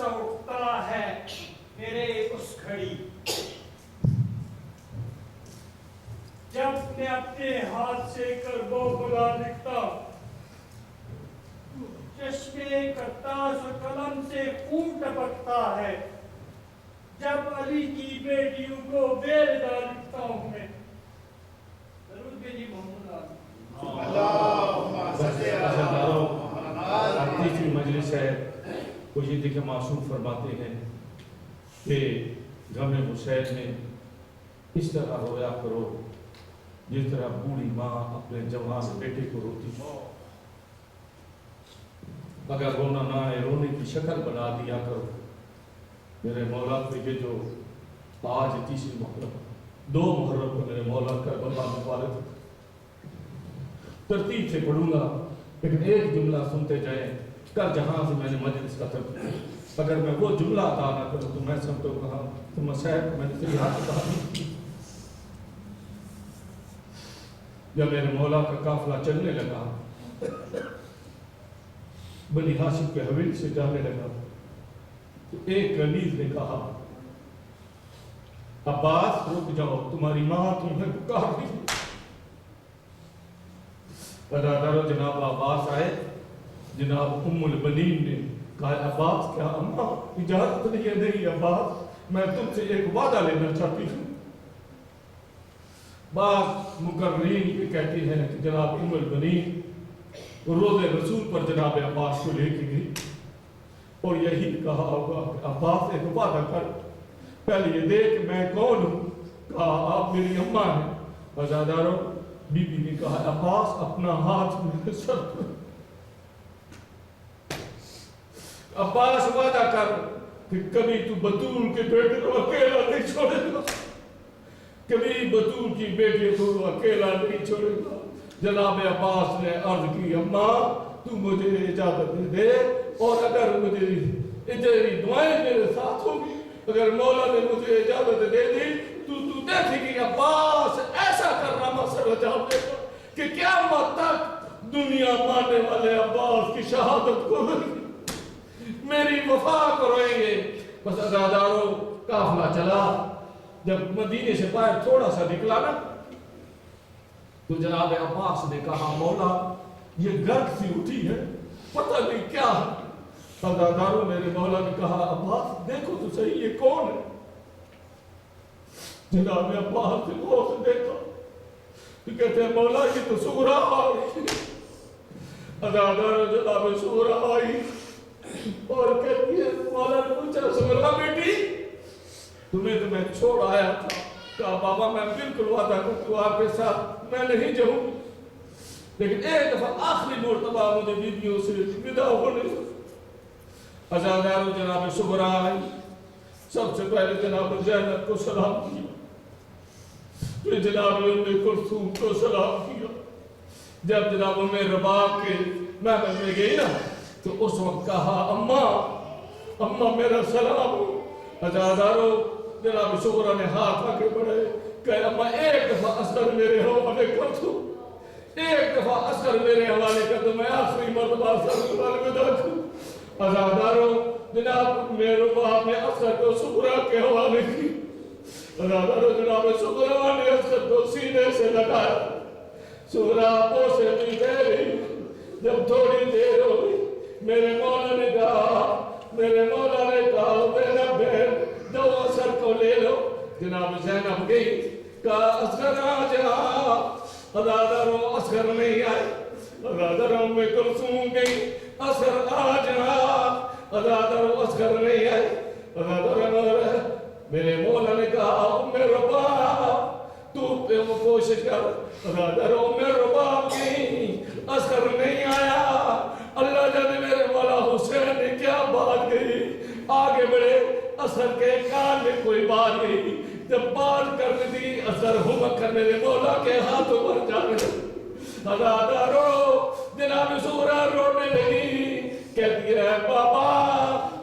سا اٹھتا ہے میرے اس گھڑی جب میں اپنے ہاتھ سے کربو خدا لکھتا چشمے کرتا سا قلم سے خون ٹپکتا ہے جب علی کی بیٹیوں کو بیلدا لکھتا ہوں میں ضرور بھی جی محمد تیسری مجلس ہے کشیدگی کے معصوم فرماتے ہیں کہ غم حسین میں اس طرح رویا کرو جس طرح بوڑھی ماں اپنے جوان بیٹے کو روتی اگر رونا نہ آئے رونے کی شکل بنا دیا کرو میرے مولا کو یہ جو آج تیسری محرم 2 محرم کو میرے مولا کربلا میں والد ترتیب سے پڑھوں گا لیکن ایک جملہ سنتے جائیں کل جہاں سے میں نے مجلس ختم کیا اگر میں وہ جملہ ادا نہ کروں تو میں سمجھتا ہوں کہاں تو مسائل کو میں نے تیری ہاتھ کہا جب میرے مولا کا قافلہ چلنے لگا بنی ہاشم کے حویلی سے جانے لگا تو ایک کنیز نے کہا عباس رک جاؤ تمہاری ماں تمہیں پکار رہی ہے ادادارو جناب عباس آئے جناب ام البنین نے کہا عباس کیا اماں اجازت نہیں ہے نہیں عباس میں تم سے ایک وعدہ لینا چاہتی ہوں بعض مقررین یہ کہتے ہیں کہ جناب ام البنین روز رسول پر جناب عباس کو لے کے گئی اور یہی کہا ہوگا کہ عباس ایک وعدہ کر پہلے یہ دیکھ میں کون ہوں کہا آپ میری اماں ہیں ازادارو بی بی نے کہا عباس اپنا ہاتھ میرے سر پر عباس وعدہ کر کہ کبھی تو بطول کے بیٹے کو اکیلا نہیں چھوڑے گا کبھی بطول کی بیٹی کو اکیلا نہیں چھوڑے گا جناب عباس نے عرض کی اماں تو مجھے اجازت دے اور اگر مجھے تیری دعائیں میرے ساتھ ہوگی اگر مولا نے مجھے اجازت دے دی تو دیکھے گی عباس ایسا کرنا مسئلہ چاہتے گا کہ قیامت تک دنیا ماننے والے عباس کی شہادت کو میری وفا کو روئیں گے بس ازادارو قافلہ چلا جب مدینے سے باہر تھوڑا سا نکلا نا تو جناب عباس نے کہا مولا یہ گرد سی اٹھی ہے پتہ نہیں کیا ہے ازادارو میرے مولا نے کہا عباس دیکھو تو صحیح یہ کون ہے جناب عباس نے غور سے دیکھا تو کہتے ہیں مولا یہ تو سغرا آئی ازادارو جناب سغرا آئی اور کہتی ہے مولا نے پوچھا سغرا بیٹی تمہیں تو میں چھوڑ آیا تھا کہا بابا میں بالکل وعدہ کرتا ہوں آپ کے ساتھ میں نہیں جاؤں لیکن ایک دفعہ آخری مرتبہ مجھے بیویوں سے ودا ہونے ازادارو جناب سغرا آئی سب سے پہلے جناب زینب کو سلام کیا پھر جناب ام کلثوم کو سلام کیا جب جناب ام رباب کے محفل میں گئی نا تو اس وقت کہا اماں میرا سلام ازادارو جناب سغرا نے ہاتھ آگے بڑھے کہ اماں ایک دفعہ اصغر میرے حوالے کر دو ایک دفعہ اصغر میرے حوالے کر دو میں آخری مرتبہ اصغر والے ودا کروں ازادارو جناب میرے باپ نے اصغر کو سغرا کے حوالے کی ازادارو جناب سغرا نے اصغر کو سینے سے لگایا سغرا پوسے بھی دے رہی جب تھوڑی دیر ہوئی میرے مولا نے کہا زینب بہن دو اصغر کو لے لو جناب زینب گئی کہا اصغر آ جا ازادارو اصغر نہیں آئے ازادارو ام کلثوم گئی اصغر آ جا ازادارو اصغر نہیں آئے ازادارو میرے مولا نے کہا ام رباب تو پہ وہ کوشش کر ازادارو ام رباب کی اصغر نہیں آیا اللہ جانے میرے مولا حسین نے کیا بات گئی آگے بڑھے اثر کے کان میں کوئی بات گئی جب بات کرنے دی اثر ہمک کر میرے مولا کے ہاتھوں پر جانے ازادارو جناب سغرا رونے لگی کہتی ہے بابا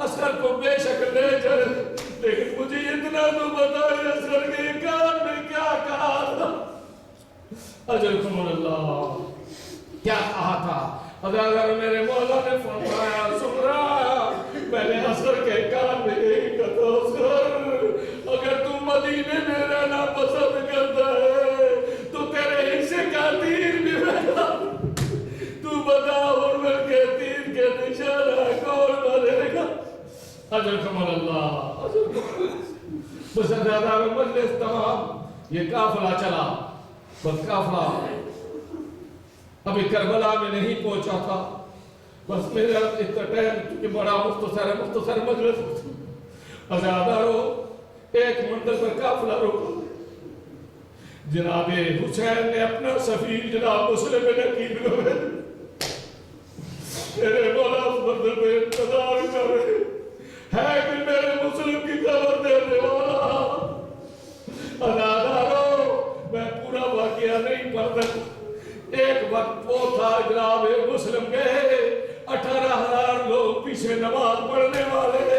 اصغر کو بے شک لے چل لیکن مجھے اتنا تو بتائے اصغر کے کان میں کیا کہا تھا اجرکم اللہ کیا کہا تھا ازادارو میرے مولا نے فرمایا سغرا پہلے اصغر کے اجرکم اللہ بس ادادار مجلس تمام یہ قافلہ چلا بس قافلہ ابھی کربلا میں نہیں پہنچا تھا بس میرا اتنا ٹائم کیونکہ بڑا مختصر مجلس ازادارو ایک منزل پر قافلہ روکا جناب حسین نے اپنا سفیر جناب مسلم نقیب کو میرے مولا اس منزل پہ انتظار کر رہے ہے کہ میرے مسلم کی خبر دینے والا ازادارو میں پورا واقعہ نہیں پڑھ سکتا ایک وقت وہ تھا جناب مسلم کے 18,000 لوگ پیچھے نماز پڑھنے والے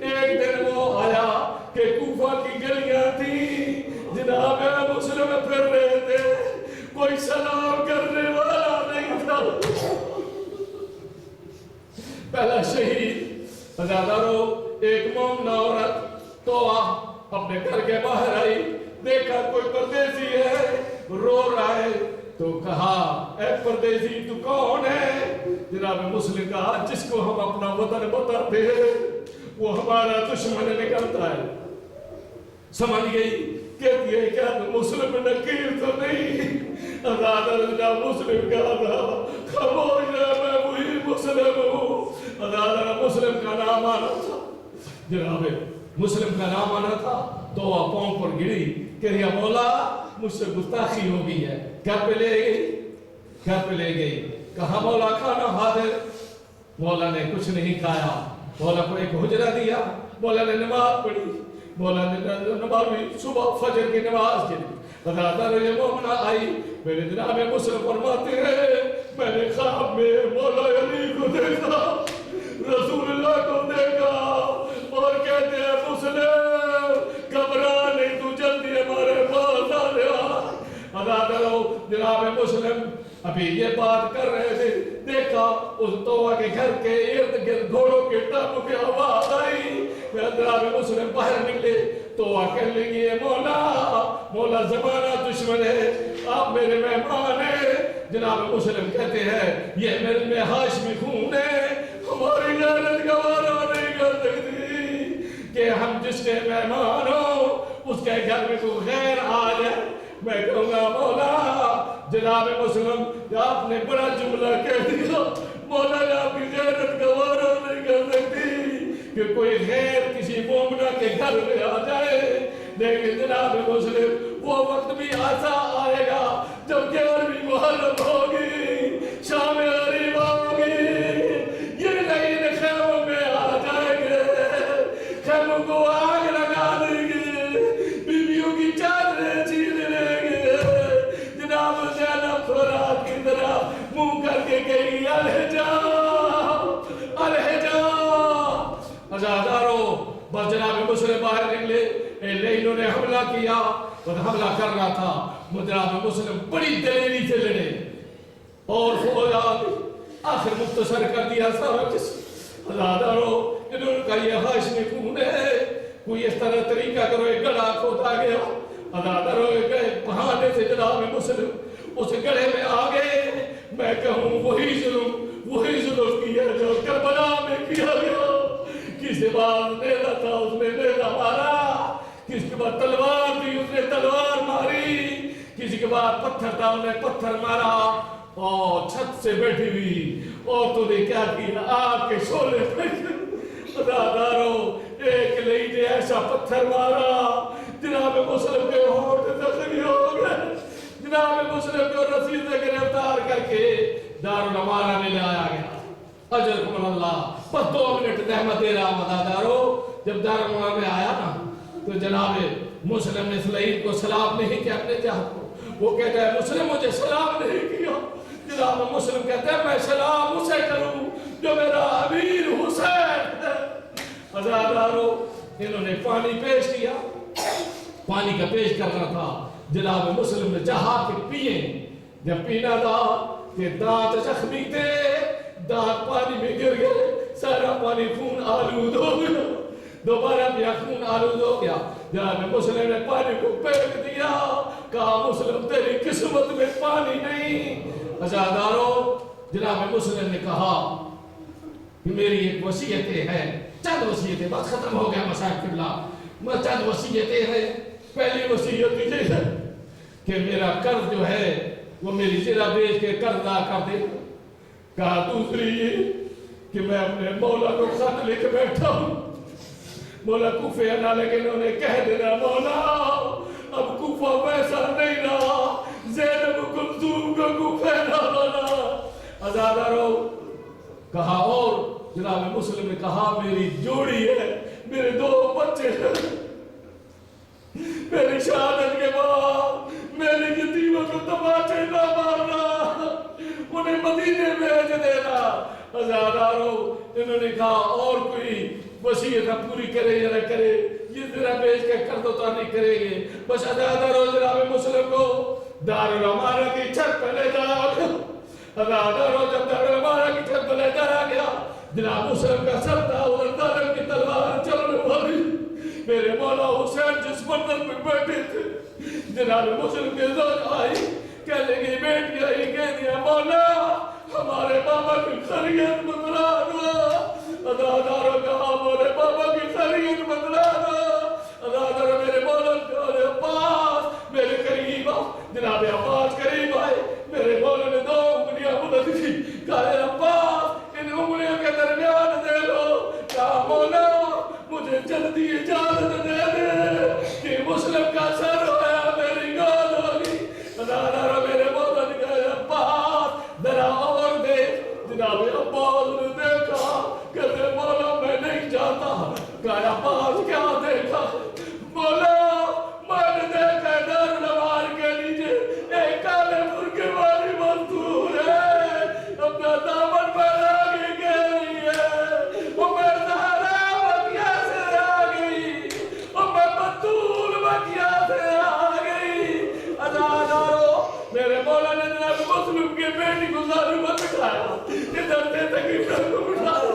ایک دن وہ آیا کہ کوفہ کی گلیاں تھی جناب مسلم پھر رہے تھے کوئی سلام کرنے والا نہیں تھا پہلا شہید ازادارو ایک مومنہ عورت تو اپنے گھر کے باہر آئی دیکھا کوئی پردیسی ہے رو رہا ہے تو کہا اے پردیسی تو کون ہے جناب مسلم کہا جس کو ہم اپنا وطن بتاتے ہیں وہ ہمارا دشمن نکلتا ہے سمجھ گئی کہتی ہے کیا تو مسلم نکیر تو نہیں ازادہ جناب مسلم کہا تھا خاموش ہے میں وہی مسلم ہوں ازادہ مسلم کا نام آنا تھا جناب مسلم کا نام آنا تھا تو وہ پاؤں پر گری کہ یا مولا مجھ سے گستاخی ہو گئی ہے گھر پہ لے گئی کہا مولا کھانا حاضر مولا نے کچھ نہیں کھایا مولا کو ایک حجرہ دیا مولا نے نماز پڑھی مولا نے نماز بھی صبح فجر کی نماز کی ازادہ یہ مومنہ آئی میرے جناب مسلم فرماتے ہیں میں نے خواب میں مولا علی کو دیکھا رسول اللہ کو دیکھا اور کہتے ہیں مسلم گھبرا نہیں تو جلدی ہمارے پاس آ جا ازادہ جناب مسلم ابھی یہ بات کر رہے تھے دیکھا اس توہ کے گھر کے ارد گرد گھوڑوں کے ٹانگوں کی آواز آئی جناب مسلم باہر نکلے توہ کہنے لگی مولا زمانہ دشمن ہے آپ میرے مہمان ہیں جناب مسلم کہتے ہیں یہ میرے میں ہاشمی خون ہے ہماری غیرت گوارا نہیں کر سکتی کہ ہم جس کے مہمان ہوں اس کے گھر میں کوئی غیر آ جائے میں کہوں گا مولا جناب مسلم آپ نے بڑا جملہ کہہ دیا مولا نے آپ کی غیرت گوارا نہیں کر سکتی کہ کوئی غیر کسی مومنہ کے گھر میں آ جائے لیکن جناب مسلم وہ وقت بھی ایسا آئے گا جب 11ویں محرم ہوگی شام غریب ہوگی یہ نہیں خیموں میں آ جائیں گے خیموں کو آگ لگا دیں گے بیویوں کی چادریں چھین لیں گے جناب زینب رات کی طرح منہ کر کے کہیں الحجا ازادارو بس جناب مسلم باہر نکلے انہوں نے حملہ کیا اور حملہ کر رہا تھا جناب مسلم بڑی دلیری سے لڑے اور فوج آخر مختصر کر دیا سارا کس ازادارو انہوں نے کہا یہ ہاشمی خون ہے کوئی اس طرح طریقہ کرو ایک گڑھا کھودا گیا ازادارو ایک بہانے سے جناب مسلم اس گڑھے میں آ گئے میں کہوں وہی ظلم کیا جو کربلا میں کیا گیا کسی بات نیزہ تھا اس نے نیزہ مارا کسی کے بعد تلوار تھی اس نے تلوار ماری کسی کے بعد پتھر تھا اس نے پتھر مارا اور چھت سے بیٹھی ہوئی اور تو نے کیا کیا آگ کے شعلے ازادارو ایک لئی نے ایسا پتھر مارا جناب مسلم کے ہونٹ زخمی ہو گئے جناب مسلم کو رسی سے گرفتار کر کے دارالامانہ میں لے آیا گیا اجرکم اللہ بس 2 منٹ رحمت دے رہا ازادارو جب دارالامانہ میں آیا نا تو جناب مسلم نے سلیم کو سلام نہیں کیا اپنے چاہت کو وہ کہتا ہے مسلم مجھے سلام نہیں کیا جناب مسلم کہتا ہے میں سلام اسے کروں جو میرا امیر حسین ہے ازادارو انہوں نے پانی پیش کیا پانی کا پیش کرنا تھا جناب مسلم نے چاہا کہ پیئے جب پینا تھا کہ دانت زخمی تھے دانت پانی میں گر گئے سارا پانی خون آلود ہو گیا دوبارہ پیا خون آلود ہو گیا جناب مسلم نے پانی کو پھینک دیا کہا مسلم تیری قسمت میں پانی نہیں ازادارو جناب مسلم نے کہا میری ایک وصیتیں ہیں، چند وصیتیں، بس ختم ہو گیا مصاحب قبلہ، چند وصیتیں ہیں۔ پہلی وصیت یہ ہے کہ میرا قرض جو ہے وہ میری زرہ بیچ کے قرض ادا کر دے۔ کہا دوسری یہ کہ میں اپنے مولا کو خط لکھ بیٹھا ہوں، مولا کوفے آنا، لیکن انہیں کہہ دینا مولا اب کوفہ ویسا نہیں رہا، زینب کلثوم کو کوفے نہ بنا، آزادہ رہو۔ کہا اور جناب مسلم نے کہا میری جوڑی ہے، میرے 2 بچے ہیں، میری شہادت کے بعد میری یتیموں کو تماچے نہ مارنا، انہیں مدینے بھیج دینا۔ آزادارو انہوں نے کہا اور کوئی وصیت پوری کرے یا نہ کرے، یہ ذرا بیچ کے قرض اتار نہیں کریں گے، بس آزادارو جناب مسلم کو دار الامانہ کی چھت پہ لے جایا گیا۔ آزادارو جب دار الامانہ کی چھت پہ لے جایا گیا، جناب مسلم کا سر تھا ادھر ظالم کی تلوار چلنے والی، میرے مولا حسین جس منظر پہ بیٹھے تھے، جناب مسلم کے زوج آئی، کہنے لگی بیٹی آئی، کہہ دیا مولا ہمارے بابا کی خیریت بتلا دو۔ اداداروں کہا ہمارے بابا کی خیریت بتلا دو۔ اداداروں میرے مولا کہا عباس میرے قریب آ، جناب عباس قریب آئے، میرے مولا نے 2 انگلیاں بلند کی، کہا عباس ان انگلیوں کے درمیان دے لو۔ کہا مولا مجھے جلدی اجازت دے دے کہ مسلم کا سر ہویا میری گود ہوگی۔ اداداروں میرے مولا نے کہا عباس ذرا اور دے۔ جناب عباس نے دیکھا، کہتے مولا میں نہیں جاتا۔ کہا عباس کیا دیکھا؟ مولا میں نے دیکھا دار الامانہ کے نیچے ایک کالے مرغے والی مزدور ہے، اپنا دامن پھیلا کے کہہ رہی ہے میں زہرا مکیا سے آ گئی، میں بطول مکیا سے آ گئی۔ ادادارو میرے مولا نے جناب مسلم کی بیٹی کو ظالم پر بٹھایا، ادھر سے تقریبا کو بٹھایا،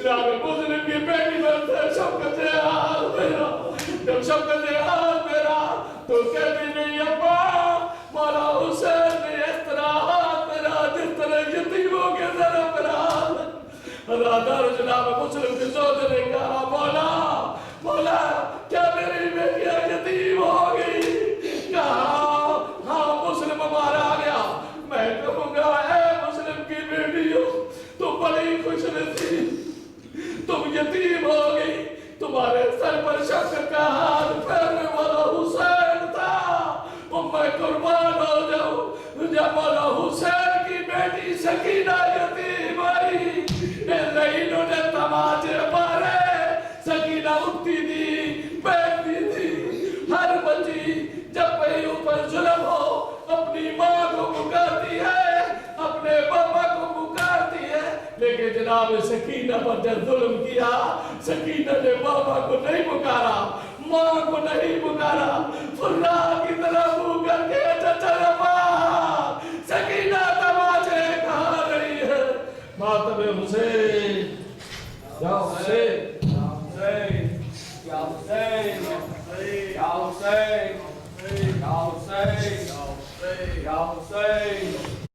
جناب مسلم کی بیٹی میں شفقت سے ہاتھ میرا، جب شفقت سے ہاتھ میرا تو کہتی نہیں ابا مولا حسین نے اس طرح ہاتھ میرا جس طرح یتیموں کے ذرا میرا ہاتھ۔ ادادارو جناب مسلم کی زوج نے کہا مولا مولا کیا میری بیٹیاں یتیم ہو گئی؟ کہا ہاں مسلم ہمارا آ گیا، میں کہوں گا اے مسلم کی بیٹیوں تم بڑی خوش نصیب، تم یتیم ہو گئی، تمہارے سر پر شفقت کا ہاتھ پھیرنے والا حسین تھا، میں قربان ہو جاؤں۔ جب مولا حسین کی بیٹی سکینہ یتیم آئی، لئینوں نے تماچے مارے، سکینہ اٹھتی تھی بیٹھتی تھی، ہر بچی جب کہیں اوپر ظلم ہو اپنی ماں کو پکارتی ہے، اپنے بابا کو پکارتی ہے، لیکن جناب سکینہ پر جب ظلم کیا سکینہ نے بابا کو نہیں پکارا، ماں کو نہیں پکارا، فرات کی طرح منہ کر کے چچا رفا سکینہ تماچے کھا رہی ہے۔ ماتم حسین یا حسین یا حسین یا حسین یا حسین یا حسین یا حسین یا حسین